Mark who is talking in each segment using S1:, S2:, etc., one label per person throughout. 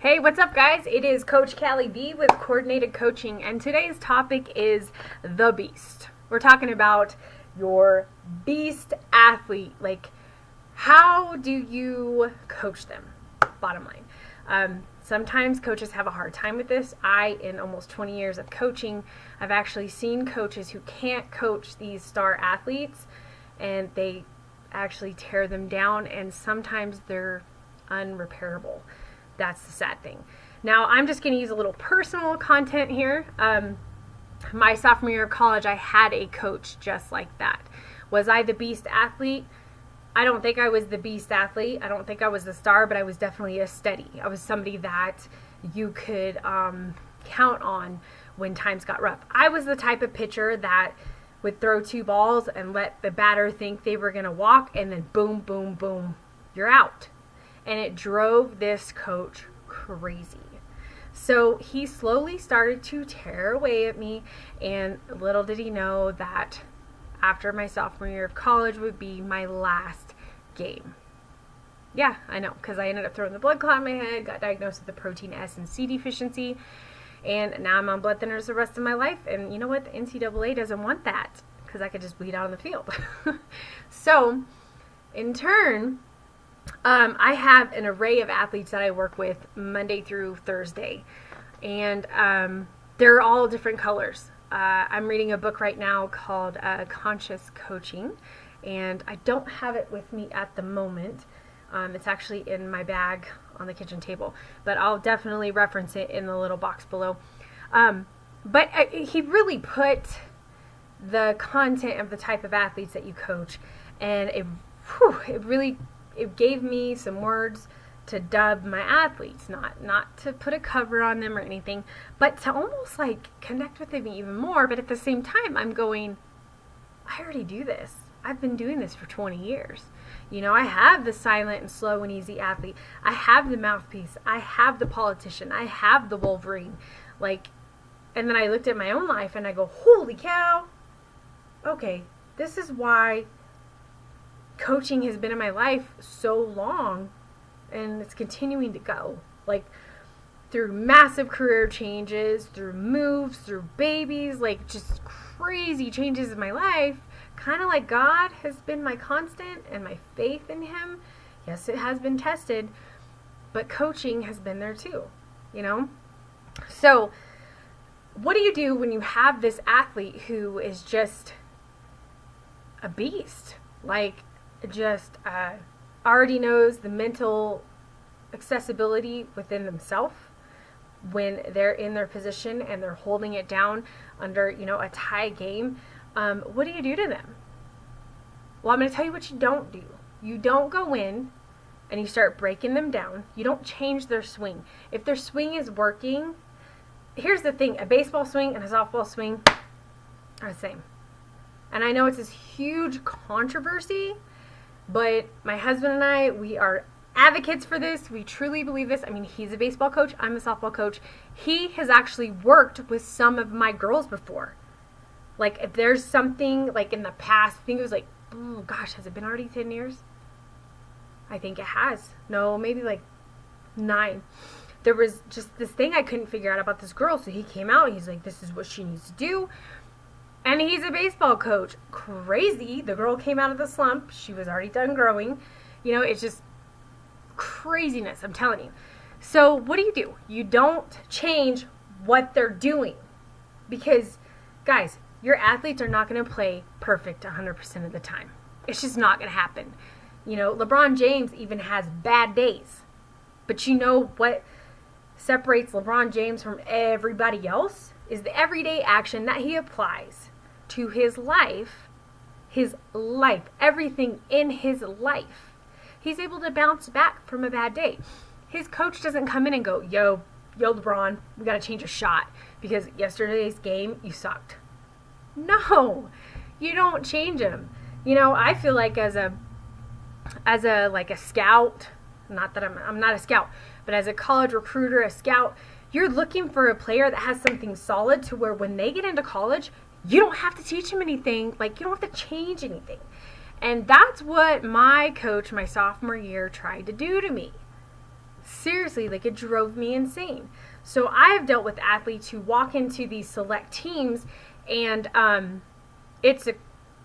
S1: Hey, what's up, guys? It is Coach Callie B with Coordinated Coaching, and today's topic is the beast. We're talking about your beast athlete. Like, how do you coach them? Bottom line. Sometimes coaches have a hard time with this. In almost 20 years of coaching, I've actually seen coaches who can't coach these star athletes, and they actually tear them down, and sometimes they're unrepairable. That's the sad thing. Now, I'm just going to use a little personal content here. My sophomore year of college, I had a coach just like that. Was I the beast athlete? I don't think I was the beast athlete. I don't think I was the star, but I was definitely a steady. I was somebody that you could count on when times got rough. I was the type of pitcher that would throw two balls and let the batter think they were going to walk, and then boom, boom, boom, you're out. And it drove this coach crazy. So he slowly started to tear away at me, and little did he know that after my sophomore year of college would be my last game. Yeah, I know, because I ended up throwing the blood clot in my head, got diagnosed with a protein S and C deficiency, and now I'm on blood thinners the rest of my life. And you know what? The NCAA doesn't want that, because I could just bleed out on the field. So, in turn, I have an array of athletes that I work with Monday through Thursday, and they're all different colors. I'm reading a book right now called Conscious Coaching, and I don't have it with me at the moment. It's actually in my bag on the kitchen table, but I'll definitely reference it in the little box below. But he really put the content of the type of athletes that you coach, and it gave me some words to dub my athletes, not to put a cover on them or anything, but to almost like connect with them even more. But at the same time, I'm going, I already do this. I've been doing this for 20 years. You know, I have the silent and slow and easy athlete. I have the mouthpiece. I have the politician. I have the Wolverine. And then I looked at my own life and I go, holy cow. Okay, this is why coaching has been in my life so long, and it's continuing to go, through massive career changes, through moves, through babies, just crazy changes in my life. Kind of like God has been my constant and my faith in him. Yes, it has been tested, but coaching has been there too, So what do you do when you have this athlete who is just a beast? Already knows the mental accessibility within themselves when they're in their position and they're holding it down under, a tie game. What do you do to them? Well, I'm going to tell you what you don't do. You don't go in and you start breaking them down. You don't change their swing. If their swing is working, here's the thing, a baseball swing and a softball swing are the same. And I know it's this huge controversy, but my husband and I, we are advocates for this. We truly believe this. I mean, he's a baseball coach. I'm a softball coach. He has actually worked with some of my girls before. If there's something, in the past, I think it was oh gosh, has it been already 10 years? I think it has. No, maybe 9. There was just this thing I couldn't figure out about this girl. So he came out. He's like, this is what she needs to do. And he's a baseball coach. Crazy. The girl came out of the slump. She was already done growing. It's just craziness, I'm telling you. So what do? You don't change what they're doing. Because, guys, your athletes are not going to play perfect 100% of the time. It's just not going to happen. LeBron James even has bad days. But you know what separates LeBron James from everybody else? Is the everyday action that he applies to his life, everything in his life. He's able to bounce back from a bad day. His coach doesn't come in and go, yo, LeBron, we got to change a shot because yesterday's game, you sucked. No, you don't change him. I feel like as a scout, not that I'm not a scout, but as a college recruiter, a scout, you're looking for a player that has something solid to where when they get into college, you don't have to teach them anything. You don't have to change anything. And that's what my coach my sophomore year tried to do to me. Seriously, like it drove me insane. So I've dealt with athletes who walk into these select teams and it's a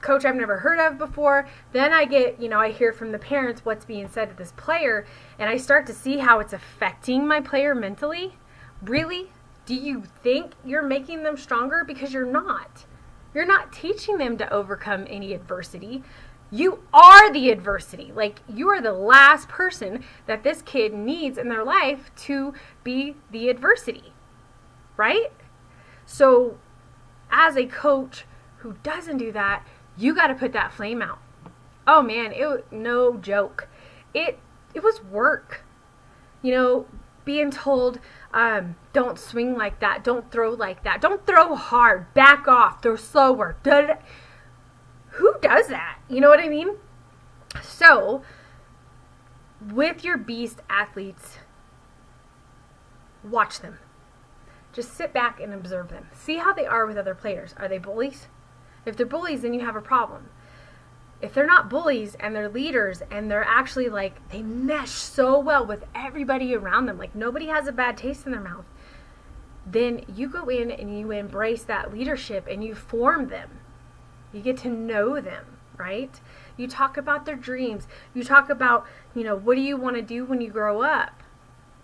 S1: coach I've never heard of before. Then I get, I hear from the parents what's being said to this player, and I start to see how it's affecting my player mentally. Really? Do you think you're making them stronger? Because you're not. You're not teaching them to overcome any adversity. You are the adversity. Like, you are the last person that this kid needs in their life to be the adversity, right? So as a coach who doesn't do that, you got to put that flame out. Oh man, it was no joke. It was work. Being told, don't swing like that, don't throw like that, don't throw hard, back off, throw slower. Who does that? You know what I mean? So, with your beast athletes, watch them. Just sit back and observe them. See how they are with other players. Are they bullies? If they're bullies, then you have a problem. If they're not bullies and they're leaders and they're actually they mesh so well with everybody around them, like nobody has a bad taste in their mouth, then you go in and you embrace that leadership and you form them. You get to know them, right? You talk about their dreams. You talk about, what do you want to do when you grow up?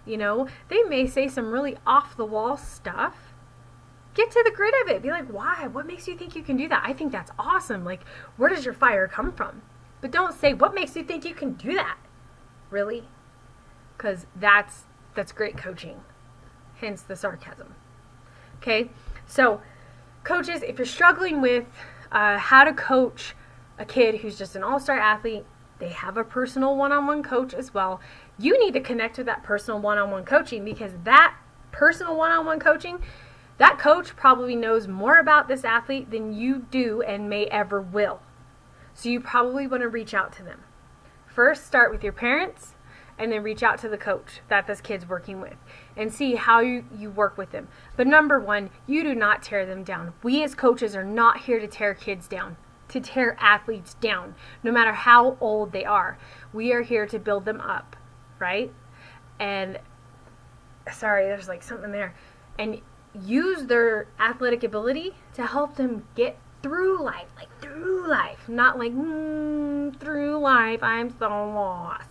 S1: They may say some really off-the-wall stuff. Get to the grit of it. Be like, why? What makes you think you can do that? I think that's awesome. Like, where does your fire come from? But don't say, what makes you think you can do that? Really? Because that's great coaching. Hence the sarcasm. Okay? So, coaches, if you're struggling with how to coach a kid who's just an all-star athlete, they have a personal one-on-one coach as well. You need to connect with that personal one-on-one coaching, because that personal one-on-one coaching, that coach probably knows more about this athlete than you do and may ever will. So you probably want to reach out to them. First, start with your parents, and then reach out to the coach that this kid's working with and see how you work with them. But number one, you do not tear them down. We as coaches are not here to tear kids down, to tear athletes down, no matter how old they are. We are here to build them up, right? And, sorry, there's something there. And use their athletic ability to help them get through life, not through life, I'm so lost.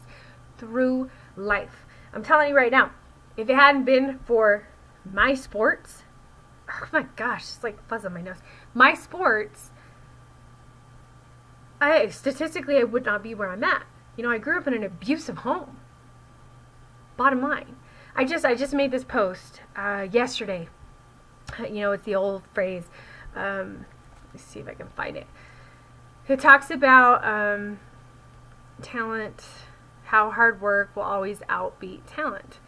S1: Through life. I'm telling you right now, if it hadn't been for my sports, oh my gosh, it's like fuzz on my nose. My sports, statistically, I would not be where I'm at. I grew up in an abusive home. Bottom line. I just made this post yesterday. It's the old phrase. Let me see if I can find it. It talks about talent, how hard work will always outbeat talent.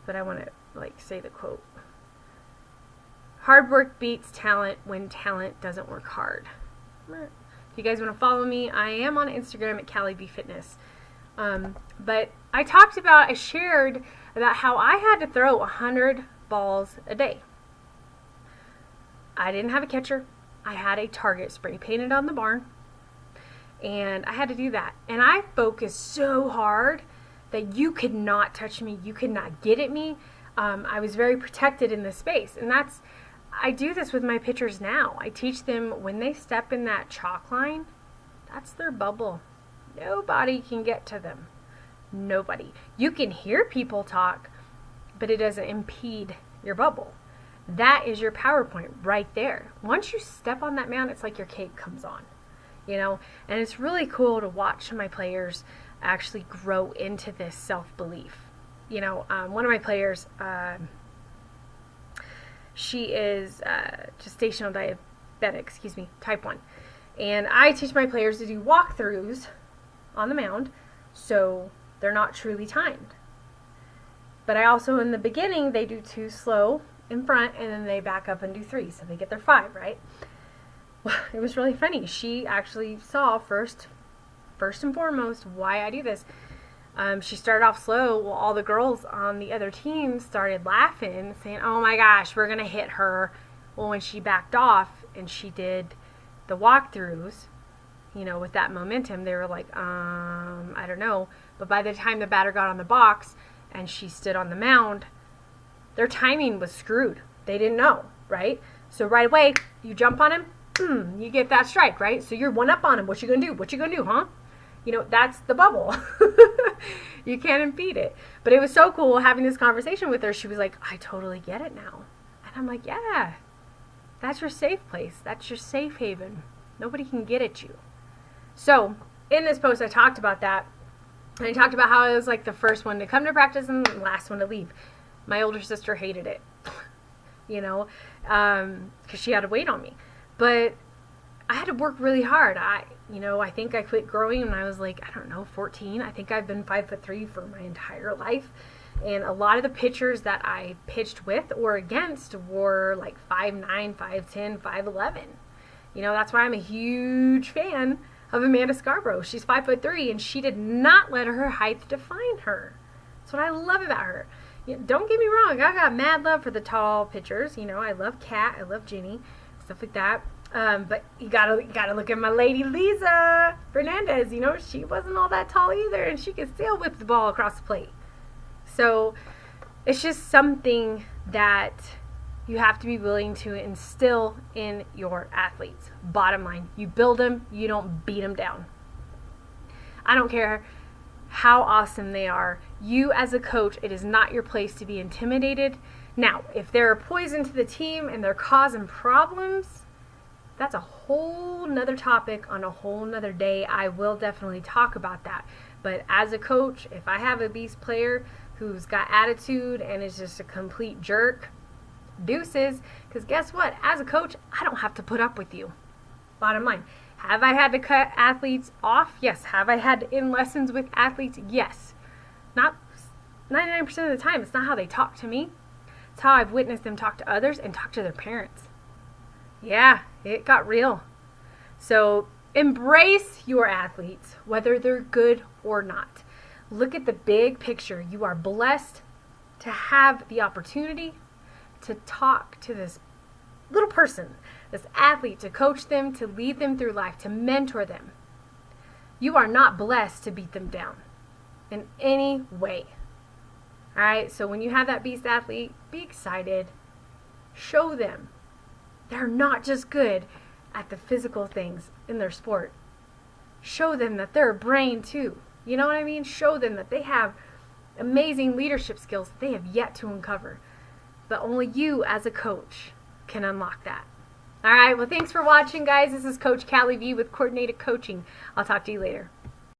S1: But I want to say the quote. Hard work beats talent when talent doesn't work hard. If you guys want to follow me, I am on Instagram at CallieBFitness. But I shared about how I had to throw 100 balls a day. I didn't have a catcher. I had a target spray painted on the barn. And I had to do that. And I focused so hard that you could not touch me. You could not get at me. I was very protected in this space. And I do this with my pitchers now. I teach them when they step in that chalk line, that's their bubble. Nobody can get to them. Nobody. You can hear people talk, but it doesn't impede your bubble. That is your PowerPoint right there. Once you step on that mound, it's like your cape comes on. And it's really cool to watch my players actually grow into this self-belief. One of my players, she is gestational diabetic, type 1. And I teach my players to do walkthroughs on the mound, so they're not truly timed. But I also, in the beginning, they do 2 slow in front, and then they back up and do 3, so they get their 5, right? Well, it was really funny. She actually saw first and foremost why I do this. She started off slow. Well, all the girls on the other team started laughing, saying, "Oh my gosh, we're gonna hit her." Well, when she backed off and she did the walkthroughs, with that momentum, they were like, I don't know. But by the time the batter got on the box and she stood on the mound, their timing was screwed. They didn't know, right? So right away, you jump on him, you get that strike, right? So you're one up on him. What you gonna do? What you gonna do, huh? You know, that's the bubble. You can't impede it. But it was so cool having this conversation with her. She was like, I totally get it now. And I'm like, yeah, that's your safe place. That's your safe haven. Nobody can get at you. So in this post, I talked about that. And I talked about how I was like the first one to come to practice and the last one to leave. My older sister hated it, you know, because she had to wait on me. But I had to work really hard. I think I quit growing when I was like, 14. I think I've been 5'3" for my entire life. And a lot of the pitchers that I pitched with or against were like 5'9", 5'10", 5'11". You know, that's why I'm a huge fan of Amanda Scarborough. She's 5'3", and she did not let her height define her. That's what I love about her. You know, don't get me wrong, I got mad love for the tall pitchers. You know, I love Kat, I love Ginny, stuff like that. But you gotta look at my lady Lisa Fernandez. You know, she wasn't all that tall either, and she could still whip the ball across the plate. So it's just something that you have to be willing to instill in your athletes. Bottom line, you build them, you don't beat them down. I don't care how awesome they are. You as a coach, it is not your place to be intimidated. Now, if they're a poison to the team and they're causing problems, that's a whole nother topic on a whole nother day. I will definitely talk about that. But as a coach, if I have a beast player who's got attitude and is just a complete jerk, deuces. Because guess what? As a coach, I don't have to put up with you. Bottom line. Have I had to cut athletes off? Yes. Have I had to end lessons with athletes? Yes. Not 99% of the time. It's not how they talk to me. It's how I've witnessed them talk to others and talk to their parents. Yeah, it got real. So embrace your athletes, whether they're good or not. Look at the big picture. You are blessed to have the opportunity to talk to this little person, this athlete, to coach them, to lead them through life, to mentor them. You are not blessed to beat them down in any way. All right, so when you have that beast athlete, be excited. Show them they're not just good at the physical things in their sport. Show them that they're a brain too. You know what I mean? Show them that they have amazing leadership skills they have yet to uncover. But only you as a coach can unlock that. All right, well, thanks for watching, guys. This is Coach Callie V with Coordinated Coaching. I'll talk to you later.